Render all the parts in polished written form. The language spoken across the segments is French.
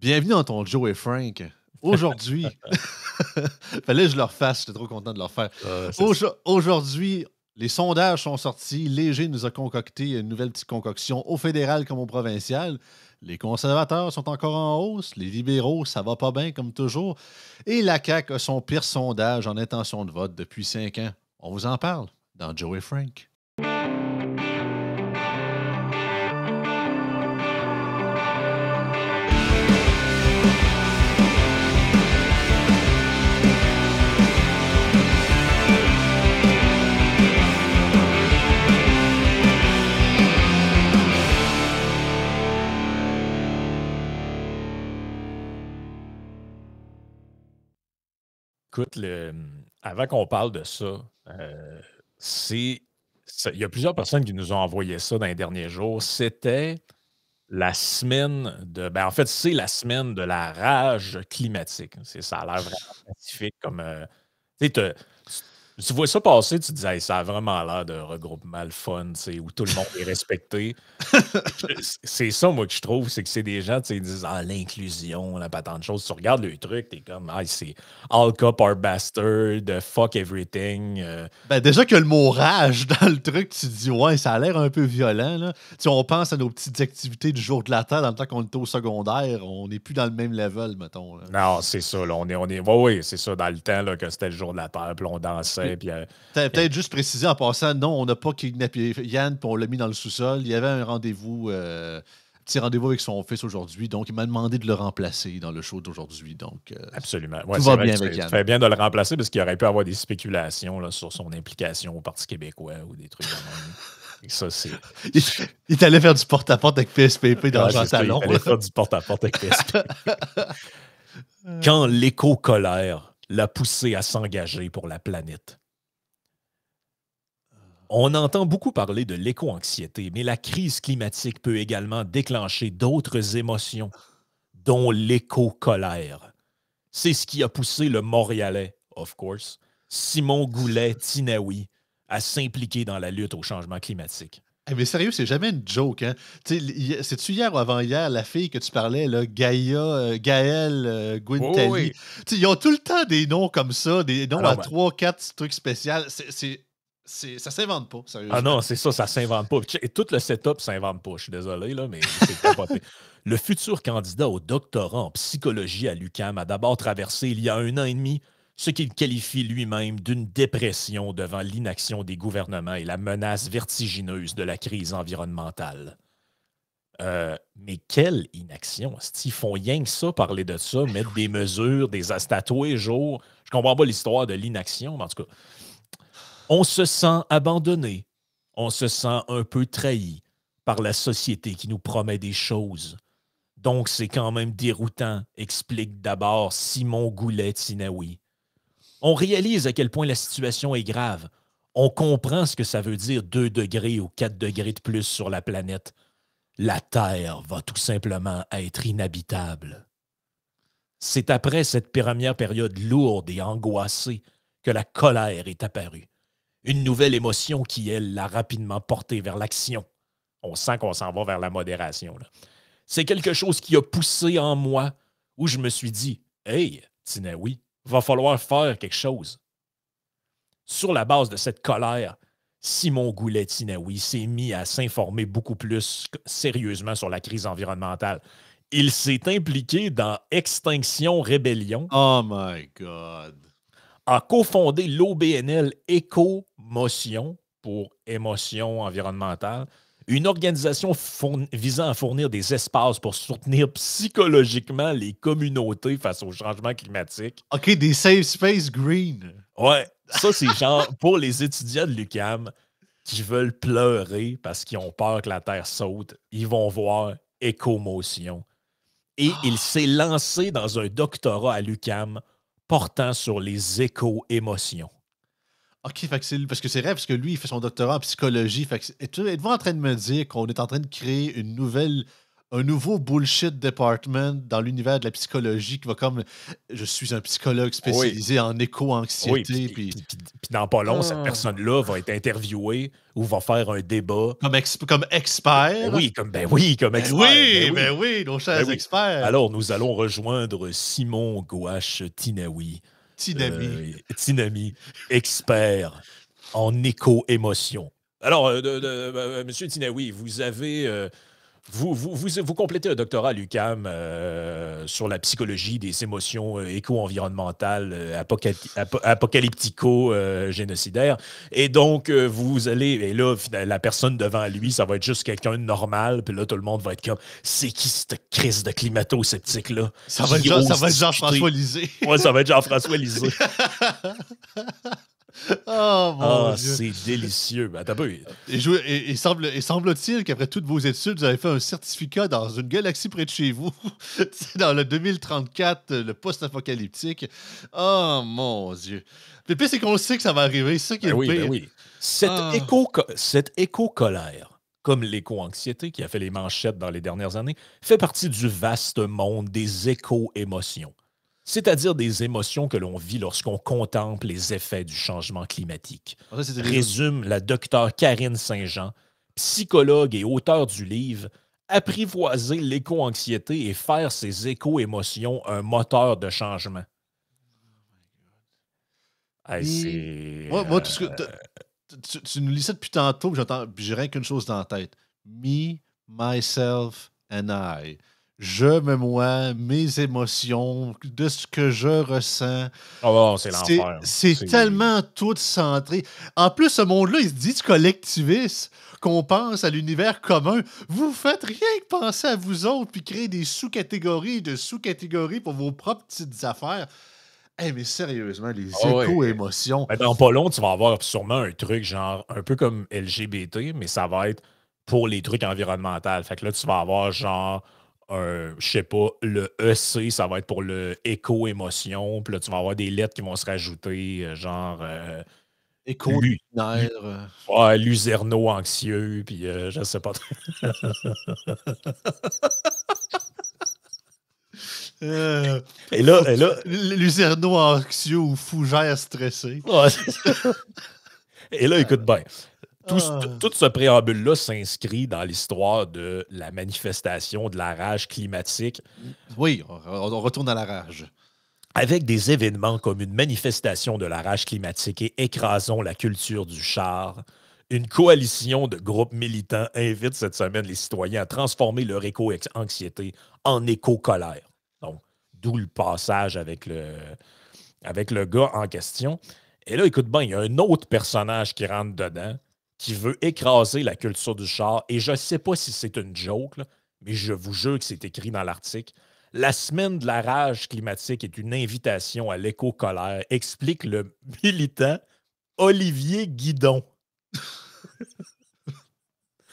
Bienvenue dans ton Joe et Frank. Aujourd'hui, fallait que je le refasse, j'étais trop content de le refaire. Aujourd'hui, les sondages sont sortis. Léger nous a concocté une nouvelle petite concoction au fédéral comme au provincial. Les conservateurs sont encore en hausse. Les libéraux, ça va pas bien comme toujours. Et la CAQ a son pire sondage en intention de vote depuis 5 ans. On vous en parle dans Joe et Frank. Écoute, avant qu'on parle de ça, il y a plusieurs personnes qui nous ont envoyé ça dans les derniers jours. C'était la semaine de. Ben, en fait, c'est la semaine de la rage climatique. Ça a l'air vraiment pacifique comme. Tu sais, tu vois ça passer, tu te dis, hey, ça a vraiment l'air d'un regroupement le fun, tu sais, où tout le monde est respecté. C'est ça, moi, que je trouve, c'est que c'est des gens, tu sais, ils disent, ah, l'inclusion, la patente de choses. Tu regardes le truc, t'es comme, ah, c'est all cup are bastard, fuck everything. Ben déjà que le mot rage dans le truc, tu te dis, ouais, ça a l'air un peu violent. Là. Si on pense à nos petites activités du jour de la Terre dans le temps qu'on était au secondaire, on n'est plus dans le même level, mettons. Là. Non, c'est ça, là, oui, c'est ça, dans le temps, là, que c'était le jour de la Terre, puis on dansait, puis... Peut-être juste préciser en passant, non, on n'a pas kidnappé Yann, puis on l'a mis dans le sous-sol. Il y avait un rendez-vous, petit rendez-vous avec son fils aujourd'hui, donc il m'a demandé de le remplacer dans le show d'aujourd'hui. Donc, absolument. Ouais, tout va bien avec Yann. Ça fait bien de le remplacer parce qu'il aurait pu avoir des spéculations là, sur son implication au Parti québécois ou des trucs de même. Et ça, c'est... Il est allé faire du porte-à-porte avec PSPP dans Jean Talon. Il allait faire du porte-à-porte avec PSPP. Quand l'éco-colère l'a poussé à s'engager pour la planète. On entend beaucoup parler de l'éco-anxiété, mais la crise climatique peut également déclencher d'autres émotions, dont l'éco-colère. C'est ce qui a poussé le Montréalais, of course, Simon Goulet-Tinaoui, à s'impliquer dans la lutte au changement climatique. Hey, mais sérieux, c'est jamais une joke, hein? C'est-tu hier ou avant-hier, la fille que tu parlais, là, Gaëlle Gwynthali? Oui. Ils ont tout le temps des noms comme ça, des noms à 3-4 trucs spéciaux. Ça s'invente pas, sérieusement. Ah non, c'est ça s'invente pas. Et tout le setup s'invente pas. Je suis désolé, là, mais c'est capoté. Le futur candidat au doctorat en psychologie à l'UQAM a d'abord traversé, il y a 1 an et demi, ce qu'il qualifie lui-même d'une dépression devant l'inaction des gouvernements et la menace vertigineuse de la crise environnementale. Mais quelle inaction? Ils font rien que ça, parler de ça, mettre des mesures, des à tous les jours. Je comprends pas l'histoire de l'inaction, mais en tout cas... On se sent abandonné, on se sent un peu trahi par la société qui nous promet des choses. Donc, c'est quand même déroutant, explique d'abord Simon Goulet-Tinaoui. On réalise à quel point la situation est grave. On comprend ce que ça veut dire 2 degrés ou 4 degrés de plus sur la planète. La Terre va tout simplement être inhabitable. C'est après cette première période lourde et angoissée que la colère est apparue. Une nouvelle émotion qui, elle, l'a rapidement porté vers l'action. On sent qu'on s'en va vers la modération. Là. C'est quelque chose qui a poussé en moi, où je me suis dit, « Hey, Tinaoui, va falloir faire quelque chose. » Sur la base de cette colère, Simon Goulet-Tinaoui s'est mis à s'informer beaucoup plus sérieusement sur la crise environnementale. Il s'est impliqué dans Extinction Rébellion. Oh my God! A cofondé l'OBNL Éco-Motion pour émotion environnementale, une organisation visant à fournir des espaces pour soutenir psychologiquement les communautés face au changement climatique. OK, des safe space green. Ouais, ça, c'est genre pour les étudiants de l'UQAM qui veulent pleurer parce qu'ils ont peur que la Terre saute, ils vont voir Éco-Motion. Et il s'est lancé dans un doctorat à l'UQAM portant sur les éco-émotions. OK, fait que parce que c'est vrai, parce que lui, il fait son doctorat en psychologie. Fait que êtes-vous en train de me dire qu'on est en train de créer une nouvelle un nouveau bullshit department dans l'univers de la psychologie qui va comme je suis un psychologue spécialisé en éco-anxiété. Puis dans pas long, cette personne-là va être interviewée ou va faire un débat. Comme expert. Ben oui, comme expert. Ben oui, nos chers experts. Alors, nous allons rejoindre Simon Gouache Tinaoui. Tinami, expert en éco-émotion. Alors, Monsieur Tinaoui, vous avez... Vous complétez un doctorat à l'UQAM sur la psychologie des émotions éco-environnementales apocalyptico-génocidaires. Et donc, vous allez... Et là, la personne devant lui, ça va être juste quelqu'un de normal. Puis là, tout le monde va être comme, c'est qui cette crise de climato-sceptique-là? Ça va être Jean-François Lisée. Ouais, ça va être Jean-François Lisée. Oh mon Dieu. C'est délicieux. Ben, et semble-t-il qu'après toutes vos études, vous avez fait un certificat dans une galaxie près de chez vous. Dans le 2034, le post-apocalyptique. Oh mon Dieu. Le pire, c'est qu'on sait que ça va arriver. C'est ça qui est le pire. Oui. Cette éco-colère, comme l'éco-anxiété qui a fait les manchettes dans les dernières années, fait partie du vaste monde des éco-émotions. C'est-à-dire des émotions que l'on vit lorsqu'on contemple les effets du changement climatique. Résume la docteure Karine Saint-Jean, psychologue et auteure du livre « Apprivoiser l'éco-anxiété et faire ses éco-émotions un moteur de changement ». Moi, tout ce que tu nous lis ça depuis tantôt, puis j'ai rien qu'une chose dans la tête. Me, myself and I. Je me moi, mes émotions, de ce que je ressens. Oh, c'est l'enfer. C'est tellement tout centré. En plus, ce monde-là, il se dit du collectivisme, qu'on pense à l'univers commun. Vous faites rien que penser à vous autres, puis créer des sous-catégories de sous-catégories pour vos propres petites affaires. Hey, mais sérieusement, les éco-émotions. Ben, dans pas long, tu vas avoir sûrement un truc genre un peu comme LGBT, mais ça va être pour les trucs environnementaux. Fait que là, tu vas avoir genre je sais pas, le EC, ça va être pour le éco-émotion. Puis là, tu vas avoir des lettres qui vont se rajouter, genre... éco-lunaire. Luzerno-anxieux, puis je sais pas. Et là... Luzerno-anxieux ou fougère stressé. Et là, écoute bien. Tout ce préambule-là s'inscrit dans l'histoire de la manifestation de la rage climatique. Oui, on retourne à la rage. Avec des événements comme une manifestation de la rage climatique et Écrasons la culture du char, une coalition de groupes militants invite cette semaine les citoyens à transformer leur éco-anxiété en éco-colère. Donc, d'où le passage avec le gars en question. Et là, écoute bien, il y a un autre personnage qui rentre dedans, qui veut écraser la culture du char. Et je ne sais pas si c'est une joke, là, mais je vous jure que c'est écrit dans l'article. La semaine de la rage climatique est une invitation à l'éco-colère, explique le militant Olivier Guidon.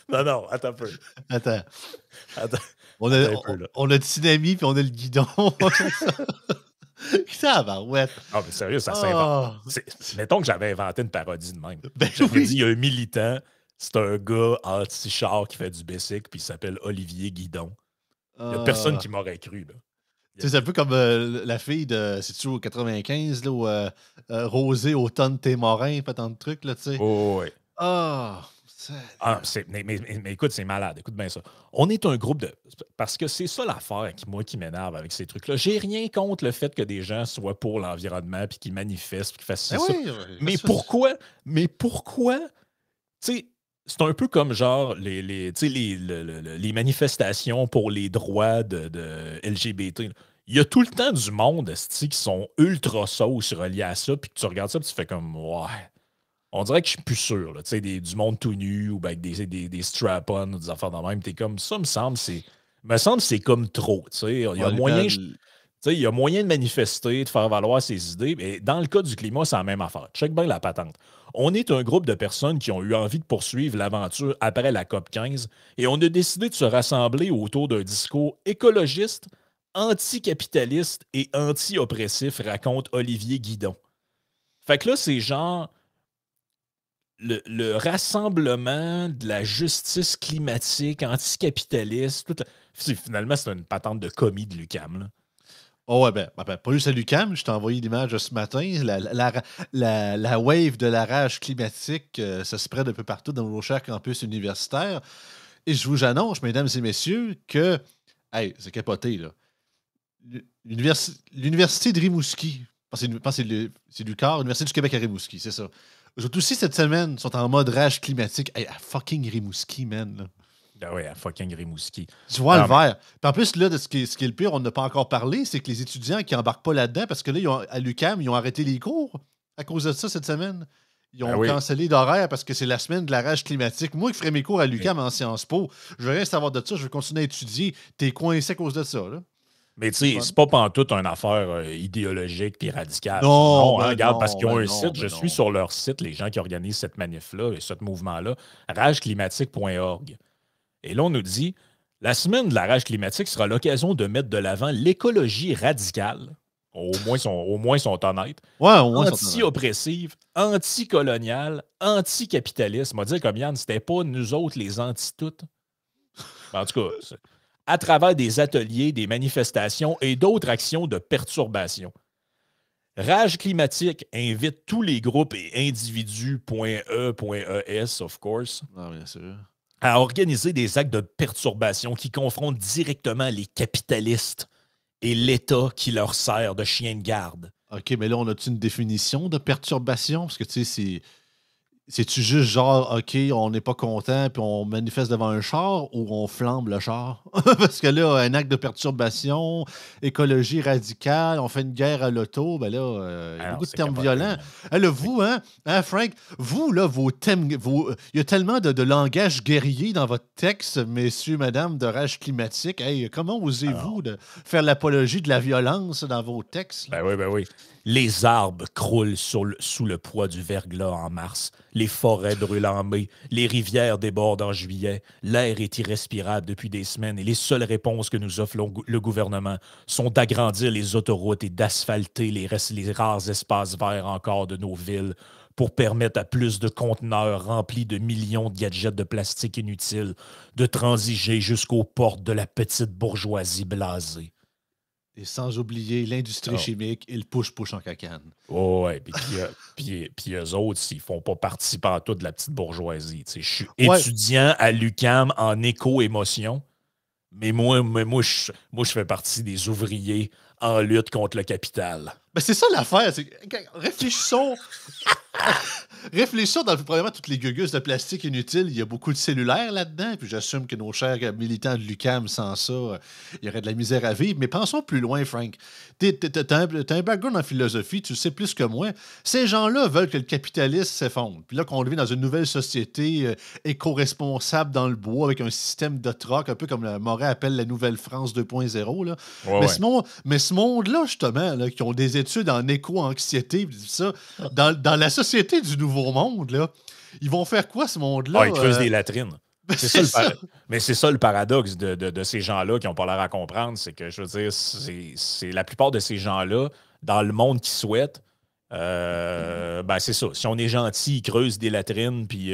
Non, attends un peu. Attends. On a Tsunami puis on a le Guidon. Ça va, ouais. Ah, mais sérieux, ça s'invente. Mettons que j'avais inventé une parodie de même. Ben j'avais dit, il y a un militant, c'est un gars anti-char qui fait du bicycle, puis il s'appelle Olivier Guidon. Il n'y a personne qui m'aurait cru, là. C'est un peu comme la fille de, c'est-tu au 95, là, où Rosé, Automne, Témorin, fait tant de trucs, là, tu sais. Oh, oui. Mais écoute, c'est malade. Écoute bien ça. On est un groupe de... Parce que c'est ça l'affaire qui m'énerve avec ces trucs-là. J'ai rien contre le fait que des gens soient pour l'environnement puis qu'ils manifestent puis qu'ils fassent ça. Mais pourquoi? Tu sais, c'est un peu comme genre les manifestations pour les droits de LGBT. Il y a tout le temps du monde qui sont ultra sauce reliés à ça, puis que tu regardes ça et tu fais comme ouais. On dirait que je suis plus sûr. Là, du monde tout nu ou avec des strap-on ou des affaires de même. T'es comme ça, me semble c'est comme trop. Il y a moyen. Il y a moyen de manifester, de faire valoir ses idées, mais dans le cas du climat, c'est la même affaire. Check bien la patente. On est un groupe de personnes qui ont eu envie de poursuivre l'aventure après la COP 15 et on a décidé de se rassembler autour d'un discours écologiste, anticapitaliste et anti-oppressif, raconte Olivier Guidon. Fait que là, c'est genre le rassemblement de la justice climatique anticapitaliste. Finalement, c'est une patente de commis de l'UQAM, là. Oh ouais, pas juste à l'UQAM, je t'ai envoyé l'image ce matin. La wave de la rage climatique, ça se spread un peu partout dans nos chers campus universitaires. Et je vous annonce, mesdames et messieurs, que. Hey, c'est capoté, là. L'Université de Rimouski, je pense que c'est l'UQAR, l'Université du Québec à Rimouski, c'est ça. Eux autres aussi, cette semaine, sont en mode rage climatique. Hey, à fucking Rimouski, man. Là. Ah oui, à fucking Rimouski. Tu vois le vert. Puis en plus, là, ce qui est le pire, on n'a pas encore parlé, c'est que les étudiants qui embarquent pas là-dedans, parce que là, à l'UQAM, ils ont arrêté les cours à cause de ça cette semaine. Ils ont cancellé d'horaire parce que c'est la semaine de la rage climatique. Moi qui ferais mes cours à l'UQAM en Sciences Po, je veux rien savoir de ça, je veux continuer à étudier. T'es coincé à cause de ça, là. Mais tu sais, c'est pas pantoute une affaire idéologique et radicale. Non, regarde, parce qu'ils ont un site, je suis sur leur site, les gens qui organisent cette manif-là et ce mouvement-là, rageclimatique.org. Et là, on nous dit, la semaine de la rage climatique sera l'occasion de mettre de l'avant l'écologie radicale. Au moins, ils sont honnêtes. Ouais, au moins, anti-oppressive, anticoloniale, anticapitaliste. On va dire comme Yann, c'était pas nous autres les anti-toutes. En tout cas, à travers des ateliers, des manifestations et d'autres actions de perturbation. Rage climatique invite tous les groupes et individus .e.es, of course, bien sûr, à organiser des actes de perturbation qui confrontent directement les capitalistes et l'État qui leur sert de chien de garde. OK, mais là, on a-tu une définition de perturbation? Parce que, tu sais, c'est-tu juste genre, OK, on n'est pas content puis on manifeste devant un char ou on flambe le char? Parce que là, un acte de perturbation, écologie radicale, on fait une guerre à l'auto, ben là, il y a beaucoup de termes violents. Là, vous, Frank, vous, là, vos thèmes, il y a tellement de langage guerrier dans votre texte, messieurs, madame, de rage climatique. Hey, comment osez-vous de faire l'apologie de la violence dans vos textes? Ben oui. Les arbres croulent sous le poids du verglas en mars. Les forêts brûlent en mai. Les rivières débordent en juillet. L'air est irrespirable depuis des semaines et les seules réponses que nous offre le gouvernement sont d'agrandir les autoroutes et d'asphalter les rares espaces verts encore de nos villes pour permettre à plus de conteneurs remplis de millions de gadgets de plastique inutiles de transiger jusqu'aux portes de la petite bourgeoisie blasée. Et sans oublier l'industrie chimique et le push-push en cacane. Oh, ouais, puis eux autres, ils font pas partie partout de la petite bourgeoisie. Je suis étudiant à l'UQAM en éco-émotion, mais moi, je fais partie des ouvriers en lutte contre le capital. Ben c'est ça l'affaire. Réfléchissons. Réfléchissons dans probablement toutes les gugus de plastique inutiles. Il y a beaucoup de cellulaires là-dedans. Puis j'assume que nos chers militants de l'UQAM, sans ça, il y aurait de la misère à vivre. Mais pensons plus loin, Frank. T'as un background en philosophie, tu le sais plus que moi. Ces gens-là veulent que le capitalisme s'effondre. Puis là, qu'on vit dans une nouvelle société éco-responsable dans le bois avec un système de troc, un peu comme le Moret appelle la Nouvelle-France 2.0. Là. Mais ce monde-là, justement, là, qui ont des études en éco-anxiété, ça, dans la société du Nouveau Monde, là, ils vont faire quoi, ce monde-là? Ils creusent des latrines. Mais c'est ça le paradoxe de ces gens-là qui n'ont pas l'air à comprendre, c'est que, je veux dire, c'est la plupart de ces gens-là, dans le monde qu'ils souhaitent, c'est ça. Si on est gentil, ils creusent des latrines, puis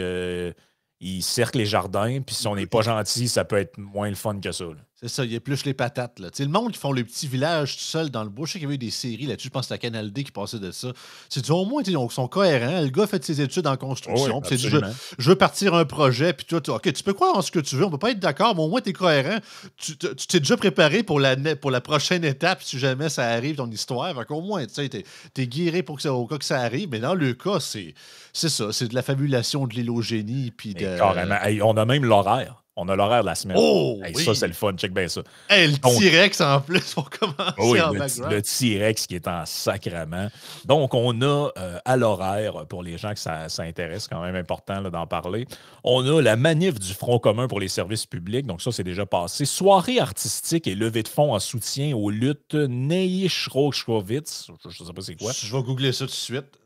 ils cerclent les jardins, puis si on n'est pas gentil, ça peut être moins le fun que ça. Là. C'est ça, il épluche les patates. Là. Le monde qui font le petit village tout seul dans le bois. Je sais qu'il y avait eu des séries là-dessus. Je pense que c'était la Canal D qui passait de ça. C'est au moins, ils sont cohérents. Le gars fait ses études en construction. Oui, dit, je veux partir un projet. Puis toi, OK, tu peux croire en ce que tu veux. On peut pas être d'accord, mais au moins, tu es cohérent. Tu t'es déjà préparé pour la prochaine étape si jamais ça arrive, ton histoire. Fait qu'au moins, tu es guéri au cas que ça arrive. Mais dans le cas, c'est ça. C'est de la fabulation de l'illogénie. Puis carrément. Hey, on a même l'horaire. On a l'horaire de la semaine. Oui. Ça, c'est le fun. Check bien ça. Le T-Rex, en plus, pour commencer en background. Le T-Rex qui est en sacrement. Donc, on a à l'horaire, pour les gens que ça intéresse, quand même important là, d'en parler, on a la manif du Front commun pour les services publics. Donc, ça, c'est déjà passé. Soirée artistique et levée de fonds en soutien aux luttes Neichrochowitz. Je ne sais pas c'est quoi. Je vais googler ça tout de suite.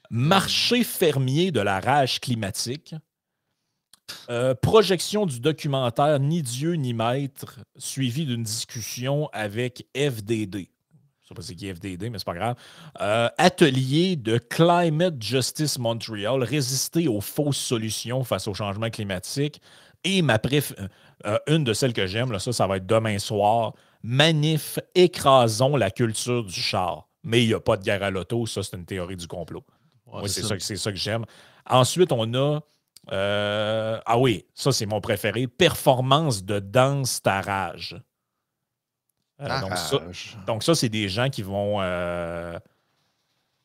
Marché fermier de la rage climatique. Projection du documentaire Ni Dieu ni Maître, suivi d'une discussion avec FDD. Je ne sais pas c'est qui FDD, mais c'est pas grave. Atelier de Climate Justice Montreal, résister aux fausses solutions face au changement climatique. Et une de celles que j'aime, là, ça va être demain soir. Manif, écrasons la culture du char. Mais il n'y a pas de guerre à l'auto, ça, c'est une théorie du complot. Ouais, Moi, c'est c'est ça que j'aime. Ensuite, on a. Ah oui, ça, c'est mon préféré. Performance de danse tarage. Tarage. Donc, ça, c'est des gens qui vont.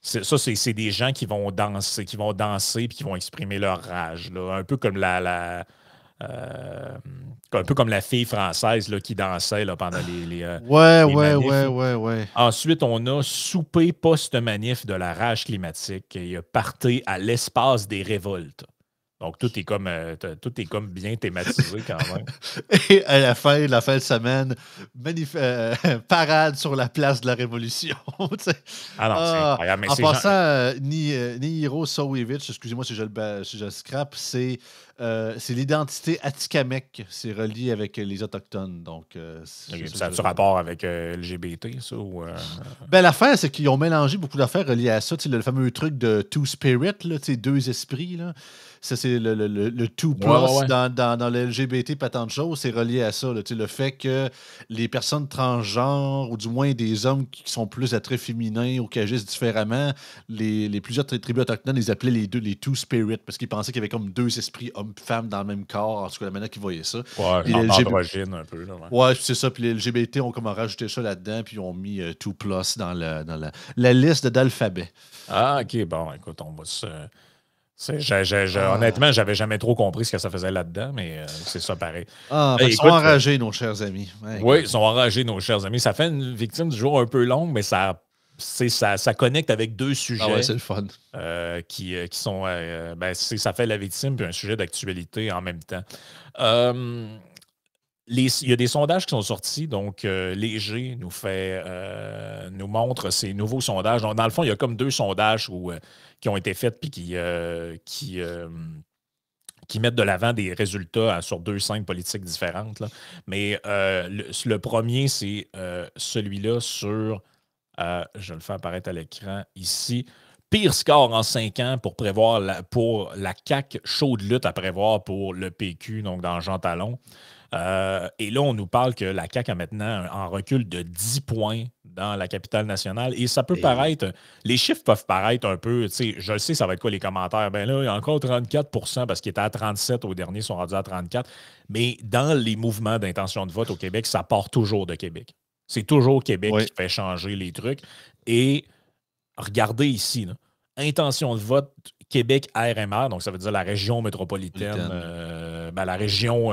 C'est des gens qui vont danser et qui vont exprimer leur rage. Là. Un peu comme un peu comme la fille française là, qui dansait là, pendant les manifs. Ouais. Ensuite, on a souper post-manif de la rage climatique et party à l'espace des révoltes. Donc, tout est comme bien thématisé quand même. Et à la fin de semaine, parade sur la place de la Révolution. Ah non, c'est incroyable. Mais En passant, Nihiro Sowiewicz, excusez-moi si je le scrape, c'est l'identité atikamekw. C'est relié avec les Autochtones. Donc, ça a-tu rapport avec LGBT, ça? Ben, l'affaire, c'est qu'ils ont mélangé beaucoup d'affaires reliées à ça. Le fameux truc de Two Spirit, là, deux esprits. Là. Ça, c'est le Two Plus ouais. dans le LGBT, pas tant de choses. C'est relié à ça. Là, le fait que les personnes transgenres, ou du moins des hommes qui sont plus attraits féminins ou qui agissent différemment, les plusieurs tribus autochtones, ils appelaient les Two Spirit parce qu'ils pensaient qu'il y avait comme deux esprits, hommes-femmes, dans le même corps. En tout cas, la manière qu'ils voyaient ça. Ouais, androgyne un peu. Là, ouais, c'est ça. Puis les LGBT ont comme rajouté ça là-dedans, puis ils ont mis Two Plus dans la liste d'alphabet. Ah, OK. Bon, écoute, on va se... Honnêtement, j'avais jamais trop compris ce que ça faisait là-dedans, mais c'est ça pareil. Ils sont enragés, nos chers amis. Ouais, oui, ils sont enragés, nos chers amis. Ça fait une victime du jour un peu longue, mais ça connecte avec deux sujets. Ah ouais, c'est le fun. Qui sont... ça fait la victime puis un sujet d'actualité en même temps. Il y a des sondages qui sont sortis, donc Léger nous montre ces nouveaux sondages. Donc, dans le fond, il y a comme deux sondages qui ont été faits puis qui mettent de l'avant des résultats sur deux scènes politiques différentes. Là. Mais le premier, c'est celui-là sur... je le fais apparaître à l'écran ici. Pire score en 5 ans pour la CAQ, chaude lutte à prévoir pour le PQ, donc dans Jean Talon. Et là, on nous parle que la CAQ a maintenant un recul de 10 points dans la capitale nationale. Et ça peut paraître... Les chiffres peuvent paraître un peu... Je le sais, ça va être quoi les commentaires? Ben là, il y a encore 34 parce qu'il était à 37 au dernier, ils sont rendus à 34. Mais dans les mouvements d'intention de vote au Québec, ça part toujours de Québec. C'est toujours Québec qui fait changer les trucs. Et regardez ici, là, intention de vote Québec RMR, donc ça veut dire la région métropolitaine, la région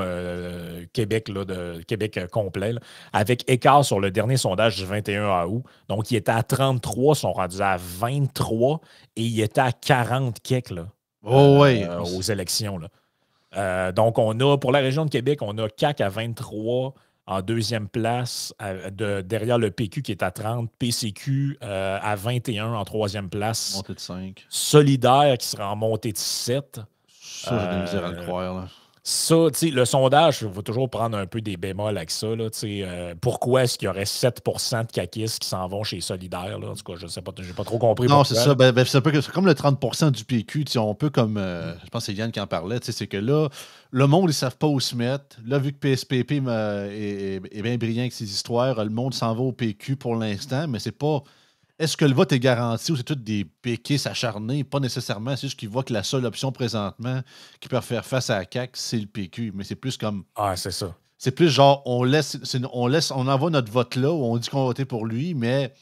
Québec, là, de Québec complet, là, avec écart sur le dernier sondage du 21 août. Donc, il était à 33, ils sont rendus à 23 et il était à 40 quelques là, aux élections. Là. Donc, on a, pour la région de Québec, on a CAQ à 23 en deuxième place, derrière le PQ qui est à 30, PCQ à 21 en troisième place. Montée de 5. Solidaire qui sera en montée de 7. Ça, j'ai de la misère à le croire. Là. Ça, le sondage, il faut toujours prendre un peu des bémols avec ça. Là, pourquoi est-ce qu'il y aurait 7 de caquistes qui s'en vont chez Solidaire? Là? En tout cas, je ne sais pas, je n'ai pas trop compris. Non, c'est ça. C'est un peu comme le 30 du PQ. On peut comme. Je pense que c'est Yann qui en parlait. C'est que là, le monde, ils ne savent pas où se mettre. Là, vu que PSPP est bien brillant avec ses histoires, le monde s'en va au PQ pour l'instant, mais c'est pas. Est-ce que le vote est garanti ou c'est tous des péquistes acharnés? Pas nécessairement. C'est juste qu'ils voient que la seule option présentement qui peut faire face à la CAQ, c'est le PQ. Mais c'est plus comme. Ah, c'est ça. C'est plus genre, on envoie notre vote là, où on dit qu'on va voter pour lui, mais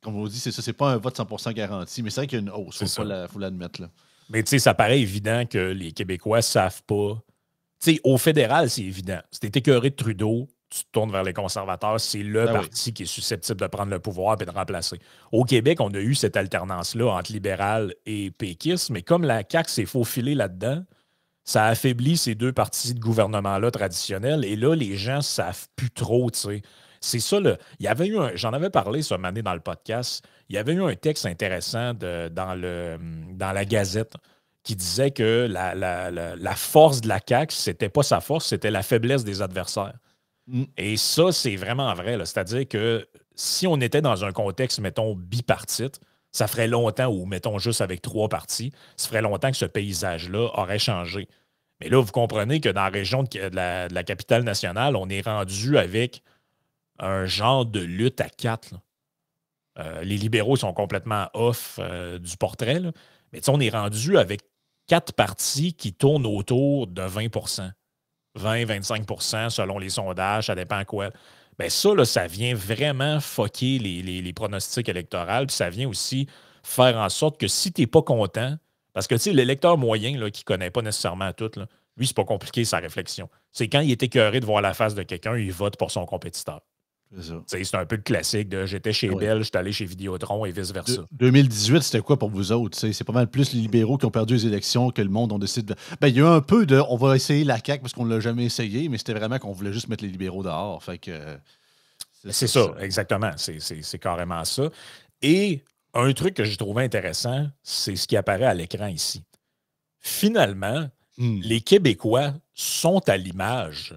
comme on dit, c'est ça, c'est pas un vote 100% garanti. Mais c'est vrai qu'il y a une hausse. Il faut l'admettre. Là. Mais tu sais, ça paraît évident que les Québécois savent pas. Tu sais, au fédéral, c'est évident. Si t'es écœuré de Trudeau, tu te tournes vers les conservateurs, c'est le parti qui est susceptible de prendre le pouvoir et de remplacer. Au Québec, on a eu cette alternance-là entre libéral et péquiste, mais comme la CAQ s'est faufilée là-dedans, ça affaiblit ces deux partis de gouvernement-là traditionnels. Et là, les gens ne savent plus trop, tu sais. C'est ça, il y avait eu j'en avais parlé ce matin dans le podcast, il y avait eu un texte intéressant dans la Gazette qui disait que la force de la CAQ, c'était pas sa force, c'était la faiblesse des adversaires. Et ça, c'est vraiment vrai. C'est-à-dire que si on était dans un contexte, mettons, bipartite, ça ferait longtemps, ou mettons juste avec 3 partis, ça ferait longtemps que ce paysage-là aurait changé. Mais là, vous comprenez que dans la région de la capitale nationale, on est rendu avec un genre de lutte à quatre. Les libéraux sont complètement off du portrait, là. Mais on est rendu avec 4 partis qui tournent autour de 20%. 20-25% selon les sondages, ça dépend quoi. Ben ça, là, ça vient vraiment fucker les pronostics électoraux, puis ça vient aussi faire en sorte que si tu n'es pas content, parce que l'électeur moyen là, qui ne connaît pas nécessairement tout, là, lui, c'est pas compliqué sa réflexion. C'est quand il est écœuré de voir la face de quelqu'un, il vote pour son compétiteur. C'est un peu le classique de j'étais chez Bell, j'étais allé chez Vidéotron et vice-versa. 2018, c'était quoi pour vous autres? C'est pas mal plus les libéraux qui ont perdu les élections que le monde on décide de. Ben, il y a eu un peu de on va essayer la CAQ parce qu'on ne l'a jamais essayé, mais c'était vraiment qu'on voulait juste mettre les libéraux dehors. Fait que. C'est ça, exactement. C'est carrément ça. Et un truc que j'ai trouvé intéressant, c'est ce qui apparaît à l'écran ici. Finalement, les Québécois sont à l'image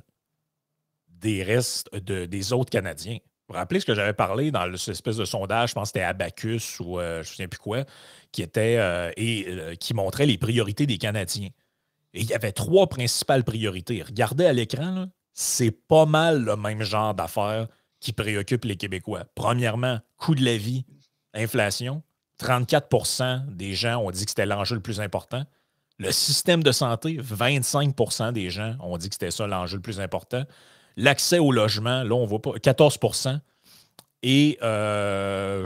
des restes des autres Canadiens. Vous vous rappelez ce que j'avais parlé dans cette espèce de sondage, je pense que c'était Abacus ou je ne me souviens plus quoi, qui montrait les priorités des Canadiens. Et il y avait 3 principales priorités. Regardez à l'écran, c'est pas mal le même genre d'affaires qui préoccupent les Québécois. Premièrement, coût de la vie, inflation. 34% des gens ont dit que c'était l'enjeu le plus important. Le système de santé, 25% des gens ont dit que c'était ça l'enjeu le plus important. L'accès au logement, là, on voit pas, 14%. Et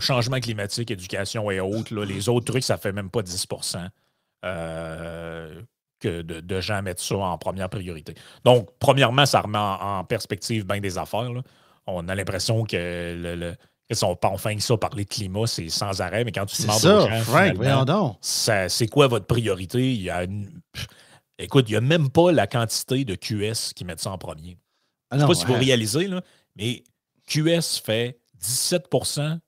changement climatique, éducation et autres, là, les autres trucs, ça fait même pas 10% que de gens mettent ça en première priorité. Donc, premièrement, ça remet en perspective bien des affaires, là. On a l'impression que on fait ça parler de climat, c'est sans arrêt, mais quand tu demandes aux gens, Frank, voyons donc. C'est quoi votre priorité? Écoute, il n'y a même pas la quantité de QS qui mettent ça en premier. Je ne sais pas si vous réalisez, là, mais QS fait 17%.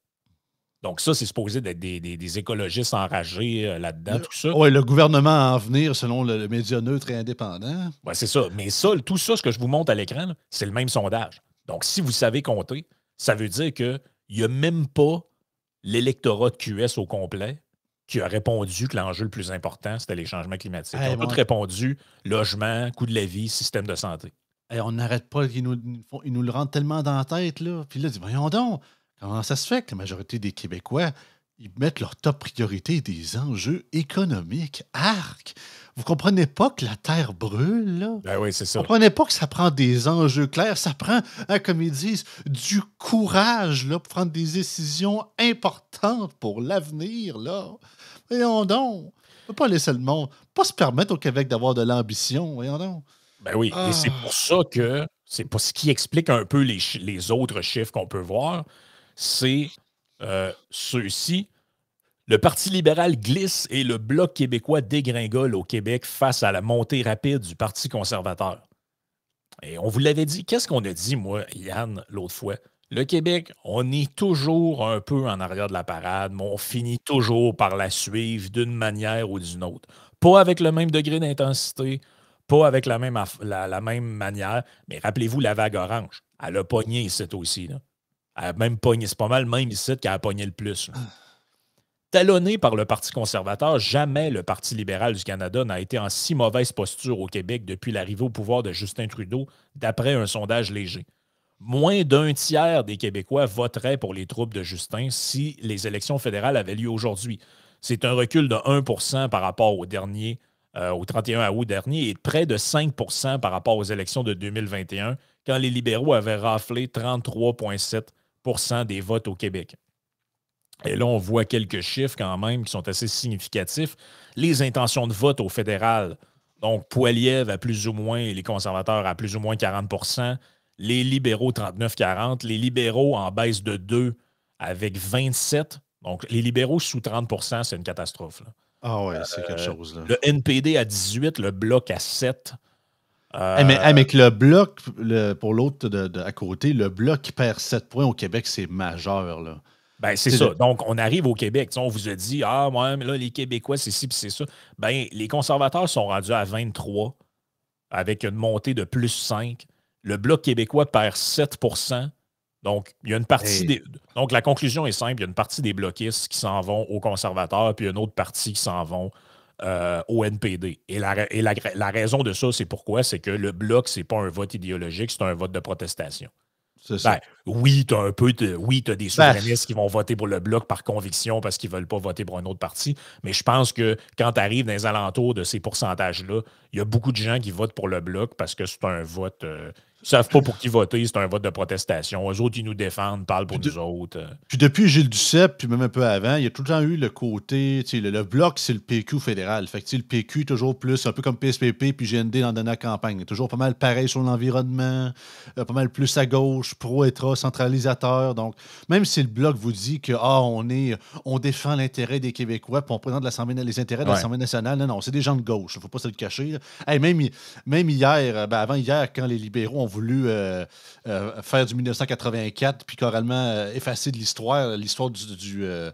Donc ça, c'est supposé d'être des écologistes enragés là-dedans, tout ça. Oui, le gouvernement à en venir selon le média neutre et indépendant. Ouais, c'est ça. Mais ça, tout ça, ce que je vous montre à l'écran, là, c'est le même sondage. Donc, si vous savez compter, ça veut dire qu'il n'y a même pas l'électorat de QS au complet qui a répondu que l'enjeu le plus important, c'était les changements climatiques. Ils ont tous répondu logement, coût de la vie, système de santé. On n'arrête pas, ils nous le rendent tellement dans la tête, là. Puis là, voyons donc, comment ça se fait que la majorité des Québécois, ils mettent leur top priorité des enjeux économiques? Arc! Vous comprenez pas que la Terre brûle, là? Ben oui, c'est ça. Vous comprenez pas que ça prend des enjeux clairs? Ça prend, comme ils disent, du courage, là, pour prendre des décisions importantes pour l'avenir, là. Voyons donc. On ne peut pas laisser le monde, pas se permettre au Québec d'avoir de l'ambition, voyons donc. Ben oui, et c'est pour ça que c'est pour ce qui explique un peu les autres chiffres qu'on peut voir, c'est ceux-ci. Le Parti libéral glisse et le Bloc québécois dégringole au Québec face à la montée rapide du Parti conservateur. Et on vous l'avait dit, qu'est-ce qu'on a dit, moi, Yann, l'autre fois? Le Québec, on est toujours un peu en arrière de la parade, mais on finit toujours par la suivre d'une manière ou d'une autre. Pas avec le même degré d'intensité, pas avec la même manière, mais rappelez-vous la vague orange. Elle a pogné ici aussi. Là. Elle a même pogné, c'est pas mal même ici qu'elle a pogné le plus. Là. Talonné par le Parti conservateur, jamais le Parti libéral du Canada n'a été en si mauvaise posture au Québec depuis l'arrivée au pouvoir de Justin Trudeau, d'après un sondage léger. Moins d'un tiers des Québécois voteraient pour les troupes de Justin si les élections fédérales avaient lieu aujourd'hui. C'est un recul de 1% par rapport au 31 août dernier et de près de 5% par rapport aux élections de 2021, quand les libéraux avaient raflé 33,7% des votes au Québec. Et là, on voit quelques chiffres quand même qui sont assez significatifs. Les intentions de vote au fédéral, donc Poilievre à plus ou moins, et les conservateurs à plus ou moins 40%, les libéraux 39-40, les libéraux en baisse de 2 avec 27. Donc, les libéraux sous 30%, c'est une catastrophe. Là. Ah ouais, c'est quelque chose. Là. Le NPD à 18, le Bloc à 7. Mais que le Bloc, pour l'autre à côté, le Bloc qui perd 7 points au Québec, c'est majeur. Là. Ben, c'est ça. Donc, on arrive au Québec. On vous a dit, ah, ouais, mais là, les Québécois, c'est ci puis c'est ça. Ben, les conservateurs sont rendus à 23 avec une montée de plus 5. Le Bloc québécois perd 7%. Donc, il y a une partie Donc, la conclusion est simple. Il y a une partie des bloquistes qui s'en vont aux conservateurs, puis une autre partie qui s'en vont au NPD. Et la raison de ça, c'est pourquoi? C'est que le Bloc, c'est pas un vote idéologique, c'est un vote de protestation. C'est ça. Oui, tu as des souverainistes qui vont voter pour le Bloc par conviction parce qu'ils ne veulent pas voter pour un autre parti. Mais je pense que quand tu arrives dans les alentours de ces pourcentages-là, il y a beaucoup de gens qui votent pour le Bloc parce que c'est un vote. Ils ne savent pas pour qui voter, c'est un vote de protestation. Eux autres, ils nous défendent, parlent pour nous autres. Puis depuis Gilles Duceppe, puis même un peu avant, il y a tout le temps eu le côté, le Bloc, c'est le PQ fédéral. Fait que le PQ, toujours plus, un peu comme PSPP puis GND dans la dernière campagne. Toujours pas mal pareil sur l'environnement, pas mal plus à gauche, pro-État, centralisateur. Donc, même si le Bloc vous dit que on défend l'intérêt des Québécois, puis on présente les intérêts de l'Assemblée nationale, non, c'est des gens de gauche, il ne faut pas se le cacher. Hey, même hier, avant hier, quand les libéraux ont voulu faire du 1984 puis carrément effacer de l'histoire de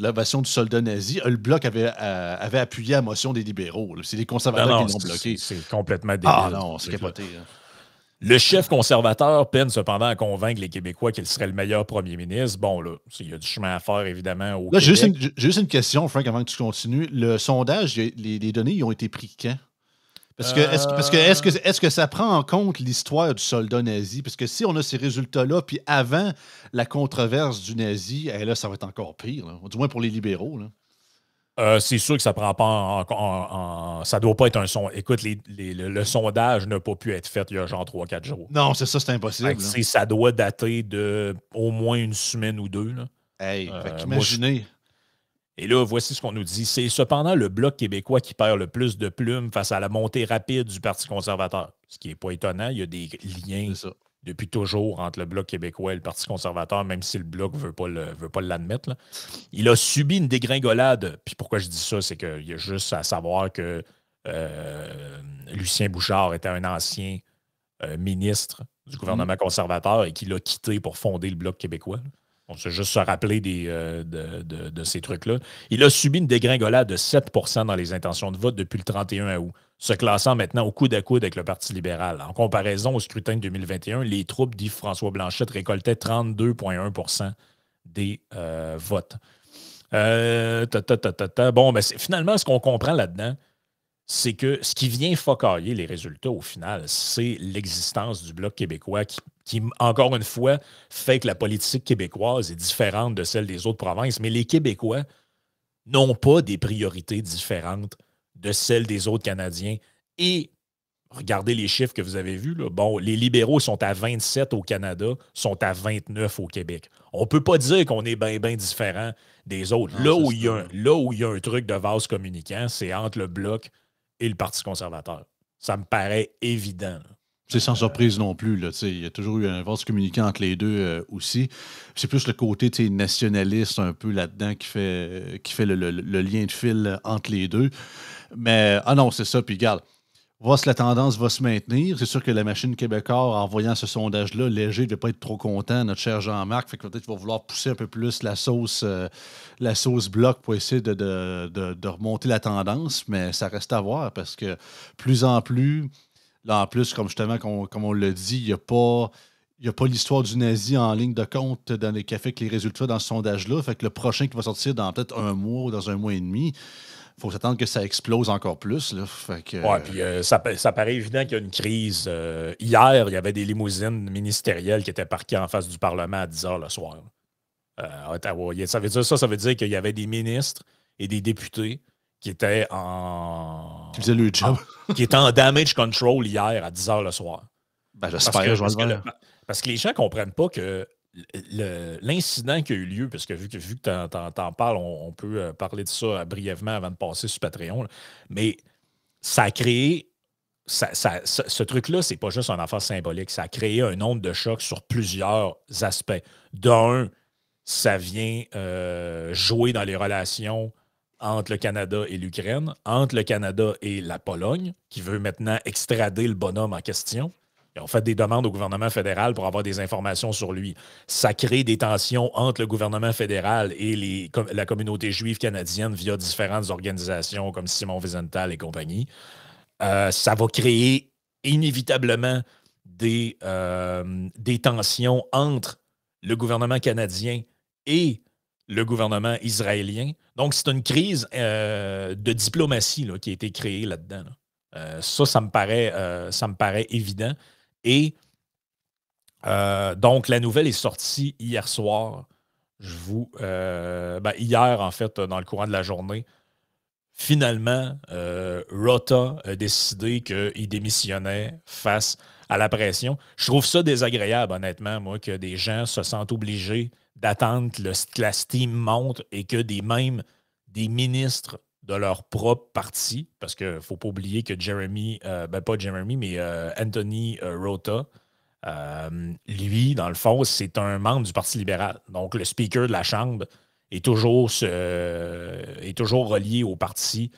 l'invasion du soldat nazi, le Bloc avait appuyé la motion des libéraux. C'est les conservateurs qui l'ont bloqué. C'est complètement débile. Ah non, c'est capoté. Le chef conservateur peine cependant à convaincre les Québécois qu'il serait le meilleur premier ministre. Bon, là, il y a du chemin à faire, évidemment, au Québec. J'ai juste une question, Frank, avant que tu continues. Le sondage, les données, ils ont été pris quand? Parce que est-ce que ça prend en compte l'histoire du soldat nazi? Parce que si on a ces résultats-là, puis avant la controverse du nazi, là, ça va être encore pire. Là. Du moins pour les libéraux. Là. C'est sûr que ça prend pas en ça doit pas être un son. Écoute, le sondage n'a pas pu être fait il y a genre 3-4 jours. Non, c'est ça, c'est impossible. Ça doit dater de au moins une semaine ou deux. Là. Hey, imaginez. Et là, voici ce qu'on nous dit. C'est cependant le Bloc québécois qui perd le plus de plumes face à la montée rapide du Parti conservateur. Ce qui n'est pas étonnant. Il y a des liens depuis toujours entre le Bloc québécois et le Parti conservateur, même si le Bloc ne veut pas l'admettre. Là. Il a subi une dégringolade. Puis pourquoi je dis ça, c'est qu'il y a juste à savoir que Lucien Bouchard était un ancien ministre du gouvernement conservateur et qu'il a quitté pour fonder le Bloc québécois. On sait juste se rappeler de ces trucs-là. Il a subi une dégringolade de 7 % dans les intentions de vote depuis le 31 août, se classant maintenant au coude à coude avec le Parti libéral. En comparaison au scrutin de 2021, les troupes d'Yves-François Blanchet récoltaient 32,1 % des votes. Bon, mais finalement, ce qu'on comprend là-dedans, c'est que ce qui vient focailler les résultats au final, c'est l'existence du Bloc québécois qui, encore une fois, fait que la politique québécoise est différente de celle des autres provinces. Mais les Québécois n'ont pas des priorités différentes de celles des autres Canadiens. Et regardez les chiffres que vous avez vus. Là. Bon, les libéraux sont à 27 au Canada, sont à 29 au Québec. On ne peut pas dire qu'on est bien différent des autres. Non, là où il y a un truc de vase communicant, c'est entre le Bloc et le Parti conservateur. Ça me paraît évident. Là. C'est sans surprise non plus. Là, il y a toujours eu un vase communicant entre les deux aussi. C'est plus le côté nationaliste un peu là-dedans qui fait le lien de fil entre les deux. Mais, non, c'est ça. Puis, regarde, la tendance va se maintenir. C'est sûr que la machine québécoise, en voyant ce sondage-là, Léger ne devait pas être trop content, notre cher Jean-Marc. Fait que peut-être qu'il va vouloir pousser un peu plus la sauce Bloc pour essayer de remonter la tendance. Mais ça reste à voir parce que plus en plus, là en plus, comme justement, comme on l'a dit, il n'y a pas l'histoire du nazi en ligne de compte dans les cafés avec les résultats dans ce sondage-là. Fait que le prochain qui va sortir dans peut-être un mois ou dans un mois et demi, il faut s'attendre que ça explose encore plus. Là. Fait que, ouais, puis ça paraît évident qu'il y a une crise. Hier, il y avait des limousines ministérielles qui étaient parquées en face du Parlement à 10 h le soir. À Ottawa. Ça veut dire qu'il y avait des ministres et des députés qui étaient qui faisaient le job. Qui étaient en damage control hier à 10 h le soir. Ben, j'espère, parce que les gens ne comprennent pas que l'incident qui a eu lieu, parce que vu que tu en parles, on peut parler de ça brièvement avant de passer sur Patreon, là, mais ça a créé, ce truc-là, c'est pas juste une affaire symbolique, ça a créé un onde de choc sur plusieurs aspects. D'un, ça vient jouer dans les relations entre le Canada et l'Ukraine, entre le Canada et la Pologne, qui veut maintenant extrader le bonhomme en question. Ils ont fait des demandes au gouvernement fédéral pour avoir des informations sur lui. Ça crée des tensions entre le gouvernement fédéral et la communauté juive canadienne via différentes organisations comme Simon Wiesenthal et compagnie. Ça va créer inévitablement des tensions entre le gouvernement canadien et le gouvernement israélien. Donc, c'est une crise de diplomatie là, qui a été créée là-dedans. Là. Ça me paraît évident. Et donc, la nouvelle est sortie hier soir. Hier, en fait, dans le courant de la journée, finalement, Rota a décidé qu'il démissionnait face à la pression. Je trouve ça désagréable, honnêtement, moi, que des gens se sentent obligés d'attendre que la steam monte et que même des ministres de leur propre parti, parce qu'il ne faut pas oublier que pas Jeremy, mais Anthony Rota, lui, dans le fond, c'est un membre du Parti libéral. Donc, le speaker de la Chambre est toujours relié au parti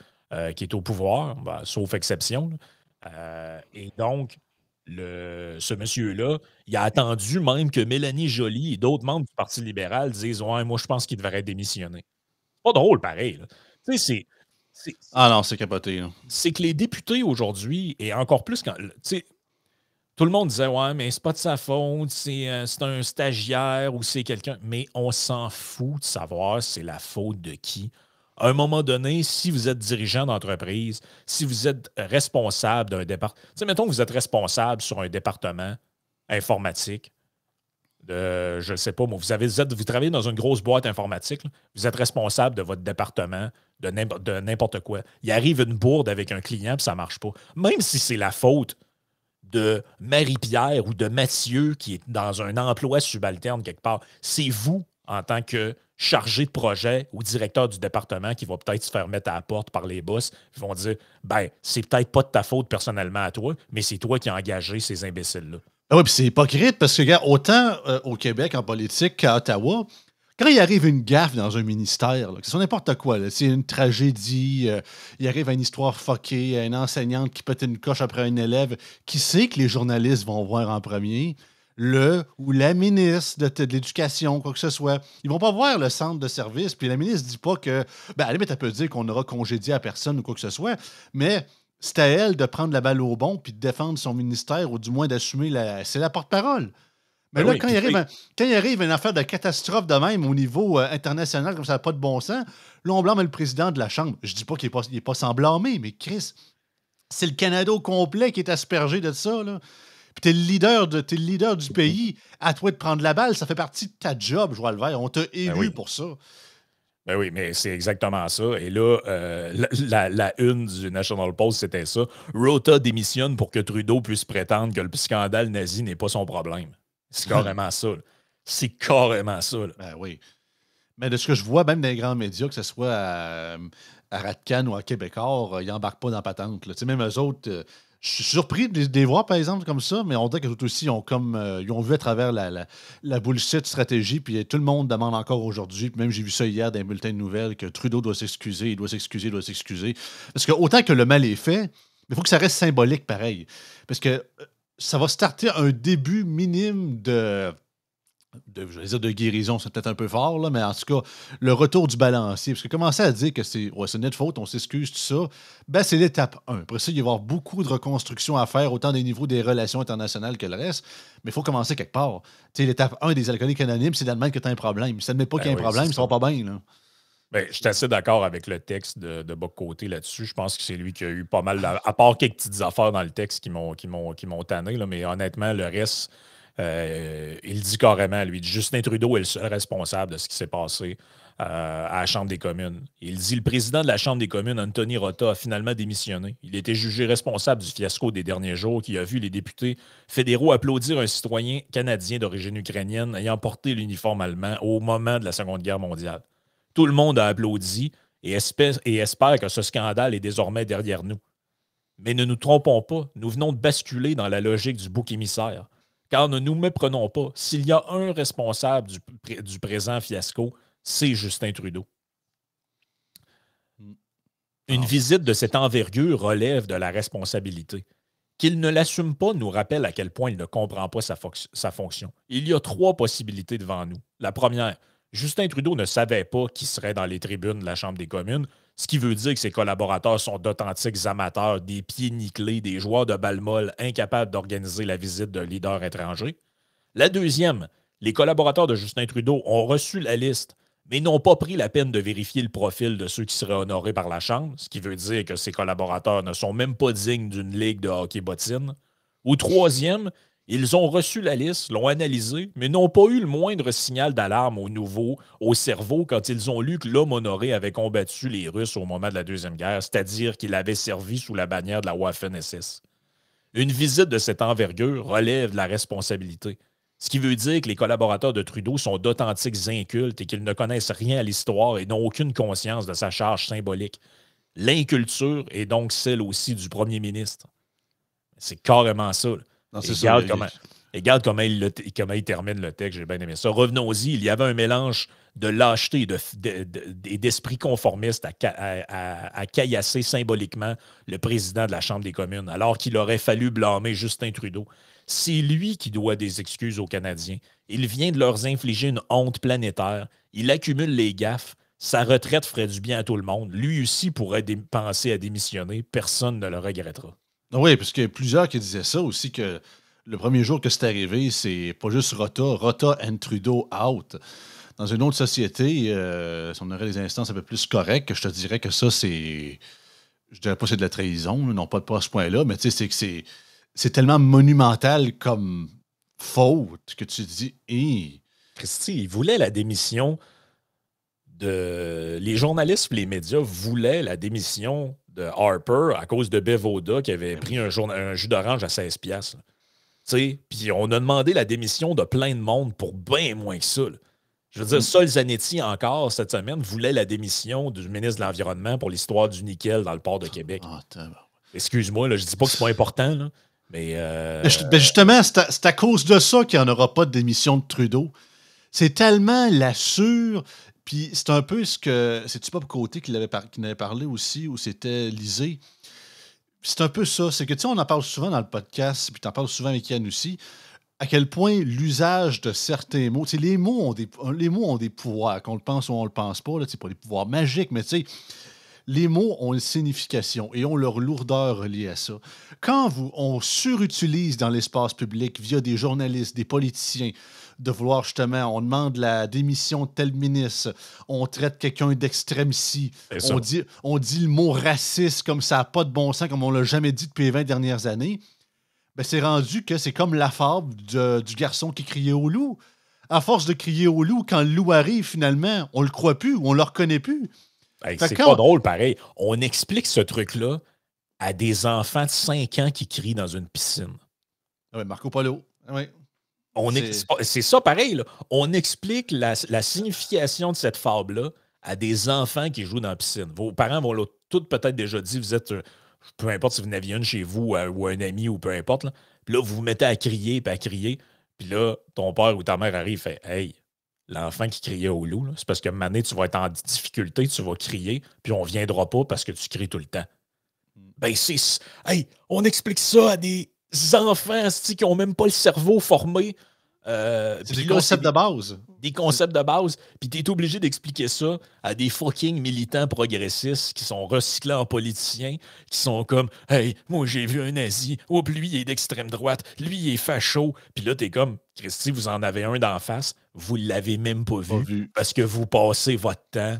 qui est au pouvoir, sauf exception. Et donc, ce monsieur-là, il a attendu même que Mélanie Joly et d'autres membres du Parti libéral disent « Ouais, moi, je pense qu'il devrait démissionner. » C'est pas drôle, pareil. Là. Tu sais, Ah non, c'est capoté. Là. C'est que les députés aujourd'hui, et encore plus quand... Tout le monde disait « Ouais, mais c'est pas de sa faute, c'est un stagiaire ou c'est quelqu'un. » Mais on s'en fout de savoir c'est la faute de qui. À un moment donné, si vous êtes dirigeant d'entreprise, si vous êtes responsable d'un département... Tu sais, mettons que vous êtes responsable sur un département informatique, je ne sais pas, moi, vous travaillez dans une grosse boîte informatique, là, vous êtes responsable de votre département, de n'importe quoi. Il arrive une bourde avec un client et ça ne marche pas. Même si c'est la faute de Marie-Pierre ou de Mathieu qui est dans un emploi subalterne quelque part, c'est vous, en tant que chargé de projet ou directeur du département, qui va peut-être se faire mettre à la porte par les boss, qui vont dire c'est peut-être pas de ta faute personnellement à toi, mais c'est toi qui as engagé ces imbéciles-là. Ah oui, puis c'est hypocrite parce que, regarde, autant au Québec en politique qu'à Ottawa, quand il arrive une gaffe dans un ministère, là, que ce soit n'importe quoi, c'est une tragédie, il arrive une histoire fuckée, une enseignante qui pète une coche après un élève, qui sait que les journalistes vont voir en premier? Le ou la ministre de l'Éducation, quoi que ce soit. Ils vont pas voir le centre de service, puis la ministre dit pas que... à la limite, elle peut dire qu'on aura congédié à personne ou quoi que ce soit, mais c'est à elle de prendre la balle au bon puis de défendre son ministère, ou du moins d'assumer C'est la porte-parole. Mais là, oui, quand il arrive une affaire de catastrophe de même au niveau international, comme ça n'a pas de bon sens, là, on blâme le président de la Chambre. Je dis pas qu'il n'est pas sans blâmer, mais Chris, c'est le Canada au complet qui est aspergé de ça, là. Puis t'es le leader du pays, à toi de prendre la balle, ça fait partie de ta job, Joël Vert. On t'a élu pour ça. Ben oui, mais c'est exactement ça. Et là, la une du National Post, c'était ça. Rota démissionne pour que Trudeau puisse prétendre que le scandale nazi n'est pas son problème. C'est carrément ça. Là. C'est carrément ça. Là. Ben oui. Mais de ce que je vois, même dans les grands médias, que ce soit à Radcan ou à Québécois, ils n'embarquent pas dans la patente. Là. Même eux autres, je suis surpris de les voir, par exemple, comme ça, mais on dirait qu'eux aussi, ils ont vu à travers la bullshit stratégie, puis tout le monde demande encore aujourd'hui, puis même j'ai vu ça hier dans les bulletins de nouvelles, que Trudeau doit s'excuser, il doit s'excuser, il doit s'excuser. Parce que autant que le mal est fait, il faut que ça reste symbolique pareil. Parce que ça va starter un début minime je vais dire de guérison, c'est peut-être un peu fort, là, mais en tout cas, le retour du balancier. Parce que commencer à dire que c'est notre faute, on s'excuse, tout ça, c'est l'étape 1. Après ça, il va y avoir beaucoup de reconstruction à faire, autant des niveaux des relations internationales que le reste, mais il faut commencer quelque part. L'étape 1 des alcooliques anonymes, c'est d'admettre que tu as un problème. Si tu n'admets pas qu'il y a un problème, ça va pas bien. Là. Ben, je suis assez d'accord avec le texte de Bock-Côté là-dessus. Je pense que c'est lui qui a eu pas mal, à part quelques petites affaires dans le texte qui m'ont tanné, là, mais honnêtement, le reste... il dit carrément, lui, Justin Trudeau est le seul responsable de ce qui s'est passé à la Chambre des communes. Il dit le président de la Chambre des communes, Anthony Rota, a finalement démissionné. Il a été jugé responsable du fiasco des derniers jours qui a vu les députés fédéraux applaudir un citoyen canadien d'origine ukrainienne ayant porté l'uniforme allemand au moment de la Seconde Guerre mondiale. Tout le monde a applaudi et espère que ce scandale est désormais derrière nous. Mais ne nous trompons pas, nous venons de basculer dans la logique du bouc émissaire. Car ne nous méprenons pas, s'il y a un responsable du présent fiasco, c'est Justin Trudeau. Une visite de cette envergure relève de la responsabilité. Qu'il ne l'assume pas nous rappelle à quel point il ne comprend pas sa fonction. Il y a 3 possibilités devant nous. La première, Justin Trudeau ne savait pas qui serait dans les tribunes de la Chambre des communes, ce qui veut dire que ses collaborateurs sont d'authentiques amateurs, des pieds nickelés, des joueurs de balle molle incapables d'organiser la visite d'un leader étranger. La deuxième, les collaborateurs de Justin Trudeau ont reçu la liste, mais n'ont pas pris la peine de vérifier le profil de ceux qui seraient honorés par la Chambre, ce qui veut dire que ces collaborateurs ne sont même pas dignes d'une ligue de hockey bottine. Ou troisième, ils ont reçu la liste, l'ont analysée, mais n'ont pas eu le moindre signal d'alarme au cerveau quand ils ont lu que l'homme honoré avait combattu les Russes au moment de la Deuxième Guerre, c'est-à-dire qu'il avait servi sous la bannière de la Waffen-SS. Une visite de cette envergure relève de la responsabilité. Ce qui veut dire que les collaborateurs de Trudeau sont d'authentiques incultes et qu'ils ne connaissent rien à l'histoire et n'ont aucune conscience de sa charge symbolique. L'inculture est donc celle aussi du premier ministre. C'est carrément ça. Non, et regarde comment il termine le texte, j'ai bien aimé ça. Revenons-y, il y avait un mélange de lâcheté et d'esprit conformiste à caillasser symboliquement le président de la Chambre des communes, alors qu'il aurait fallu blâmer Justin Trudeau. C'est lui qui doit des excuses aux Canadiens. Il vient de leur infliger une honte planétaire. Il accumule les gaffes. Sa retraite ferait du bien à tout le monde. Lui aussi pourrait penser à démissionner. Personne ne le regrettera. Oui, parce qu'il y a plusieurs qui disaient ça aussi, que le premier jour que c'est arrivé, c'est pas juste Rota and Trudeau out. Dans une autre société, si on aurait des instances un peu plus correctes, je te dirais que ça, c'est... Je dirais pas que c'est de la trahison, non pas à ce point-là, mais tu sais, c'est que c'est tellement monumental comme faute que tu te dis... Hey. Christy, il voulait la démission les journalistes et les médias voulaient la démission de Harper à cause de Bevoda qui avait pris un jus d'orange à 16$. Puis on a demandé la démission de plein de monde pour bien moins que ça. Là. Je veux dire, Sol Zanetti, encore, cette semaine, voulait la démission du ministre de l'Environnement pour l'histoire du nickel dans le port de Québec. Excuse-moi, là, je dis pas que c'est pas important, là, mais... justement, c'est à cause de ça qu'il n'y en aura pas de démission de Trudeau. C'est tellement la sûre... Puis c'est un peu ce que... C'est-tu pas Côté qui n'avait parlé aussi, ou c'était Lisée? C'est un peu ça. C'est que, tu sais, on en parle souvent dans le podcast, puis tu en parles souvent avec Yann aussi, à quel point l'usage de certains mots... Tu sais, les mots ont des pouvoirs, qu'on le pense ou on le pense pas. C'est pas des pouvoirs magiques, mais tu sais, les mots ont une signification et ont leur lourdeur reliée à ça. Quand on surutilise dans l'espace public via des journalistes, des politiciens, de vouloir justement, on demande la démission de tel ministre, on traite quelqu'un d'extrême ci, on dit le mot raciste comme ça n'a pas de bon sens, comme on l'a jamais dit depuis les 20 dernières années, ben c'est rendu que c'est comme la fable du garçon qui criait au loup. À force de crier au loup, quand le loup arrive finalement, on le croit plus ou on le reconnaît plus. Hey, c'est pas drôle pareil. On explique ce truc-là à des enfants de 5 ans qui crient dans une piscine. Oui, Marco Polo. Oui. C'est ça pareil. Là. On explique la signification de cette fable-là à des enfants qui jouent dans la piscine. Vos parents vont tous peut-être déjà dit, vous êtes, peu importe si vous n'aviez une chez vous ou un ami ou peu importe, là, puis là, vous vous mettez à crier, puis là, ton père ou ta mère arrive et fait « Hey, l'enfant qui criait au loup, c'est parce que maintenant, tu vas être en difficulté, tu vas crier, puis on ne viendra pas parce que tu cries tout le temps. » Ben, hey, on explique ça à des enfants qui n'ont même pas le cerveau formé. C'est des concepts de base. Des concepts de base. Puis tu es obligé d'expliquer ça à des fucking militants progressistes qui sont recyclés en politiciens, qui sont comme « Hey, moi j'ai vu un nazi, oh, puis lui il est d'extrême droite, lui il est facho. » Puis là, t'es comme « Christy, vous en avez un d'en face, vous l'avez même pas vu parce que vous passez votre temps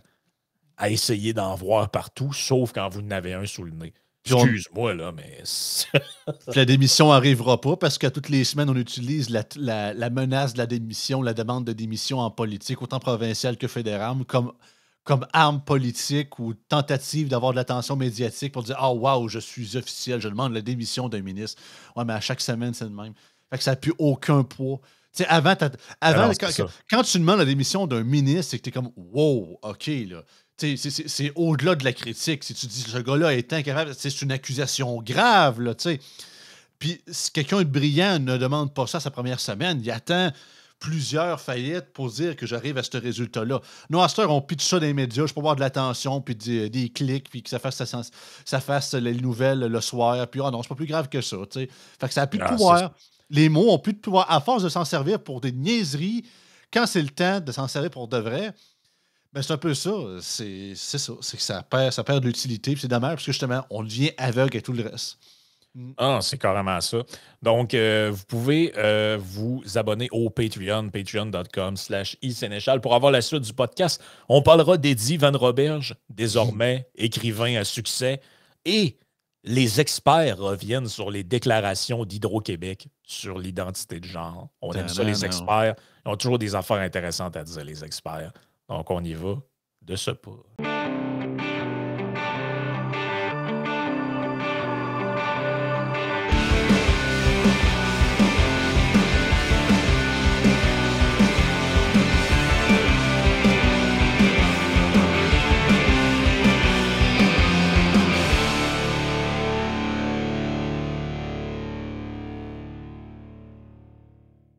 à essayer d'en voir partout, sauf quand vous en avez un sous le nez. » Excuse-moi, là, mais... La démission n'arrivera pas parce qu'à toutes les semaines, on utilise la menace de la démission, la demande de démission en politique, autant provinciale que fédérale, comme arme politique ou tentative d'avoir de l'attention médiatique pour dire « Ah, wow, je suis officiel, je demande la démission d'un ministre. » Ouais, mais à chaque semaine, c'est le même. Fait que ça n'a plus aucun poids. Tu sais, avant quand tu demandes la démission d'un ministre, c'est que tu es comme « Wow, OK, là. » C'est au-delà de la critique. Si tu dis ce gars-là est incapable, c'est une accusation grave. Là, puis si quelqu'un de brillant ne demande pas ça sa première semaine, il attend plusieurs faillites pour dire que j'arrive à ce résultat-là. Nous, à cette heure, on pitche ça dans les médias, je peux avoir de l'attention, puis des clics, puis que ça fasse les nouvelles le soir, puis non, c'est pas plus grave que ça. Fait que ça n'a plus de pouvoir. Les mots n'ont plus de pouvoir. À force de s'en servir pour des niaiseries, quand c'est le temps de s'en servir pour de vrai, ben c'est un peu ça. C'est ça. C'est que ça perd de l'utilité. Puis c'est dommage parce que justement, on devient aveugle à tout le reste. Ah, c'est carrément ça. Donc, vous pouvez vous abonner au Patreon, patreon.com/isénéchal pour avoir la suite du podcast. On parlera d'Eddie Van Roberge, désormais écrivain à succès, et les experts reviennent sur les déclarations d'Hydro-Québec sur l'identité de genre. On aime ça, les experts. Ils ont toujours des affaires intéressantes à dire, les experts. Donc, on y va de ce pas.